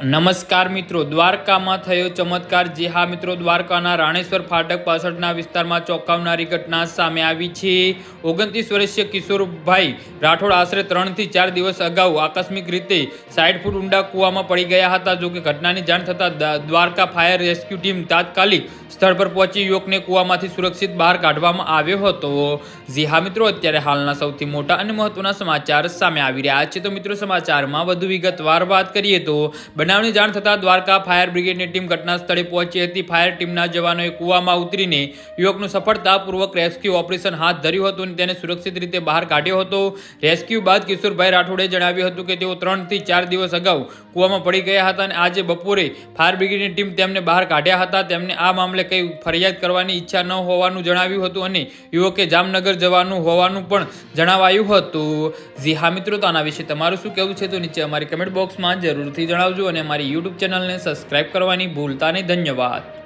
નમસ્કાર મિત્રો, દ્વારકામાં થયો ચમત્કાર। જે હા મિત્રો, દ્વારકાના રાણેશ્વર ફાટક પાછળના વિસ્તારમાં ચોંકાવનારી ઘટના સામે આવી છે। 29 વર્ષીય કિશોરભાઈ રાઠોડ આશરે 3 થી 4 દિવસ અગાઉ આકસ્મિક રીતે 60 ફૂટ ઊંડા કૂવામાં પડી ગયા હતા। જો કે ઘટનાની જાણ થતાં દ્વારકા ફાયર રેસ્ક્યુ ટીમ તાત્કાલિક સ્થળ પર પહોંચી યુવકને કૂવામાંથી સુરક્ષિત બહાર કાઢવામાં આવ્યો હતો। જી હા મિત્રો, અત્યારે હાલના સૌથી મોટા અને મહત્વના સમાચાર સામે આવી રહ્યા છે। તો મિત્રો, સમાચારમાં વધુ વિગતવાર વાત કરીએ તો બનાવની જાણ થતાં દ્વારકા ફાયર બ્રિગેડની ટીમ ઘટના સ્થળે પહોંચી હતી। ફાયર ટીમના જવાનોએ કૂવામાં ઉતરીને યુવકનું સફળતાપૂર્વક રેસ્ક્યુ ઓપરેશન હાથ ધર્યું હતું અને તેને સુરક્ષિત રીતે બહાર કાઢ્યો હતો। રેસ્ક્યુ બાદ કિશોરભાઈ રાઠોડે જણાવ્યું હતું કે તેઓ 3 થી 4 દિવસ અગાઉ કૂવામાં પડી ગયા હતા અને આજે બપોરે ફાયર બ્રિગેડની ટીમ તેમને બહાર કાઢ્યા હતા। તેમને આ મામલે કંઈ ફરિયાદ કરવાની ઈચ્છા ન હોવાનું જણાવ્યું હતું અને યુવકે જામનગર જવાનું હોવાનું પણ જણાવાયું હતું। જી હા મિત્રો, તો આના વિશે તમારું શું કહેવું છે તો નીચે અમારી કમેન્ટ બોક્સમાં જરૂરથી જણાવજો અને અમારી યુટ્યુબ ચેનલને સબસ્ક્રાઇબ કરવાની ભૂલતા નહીં। ધન્યવાદ।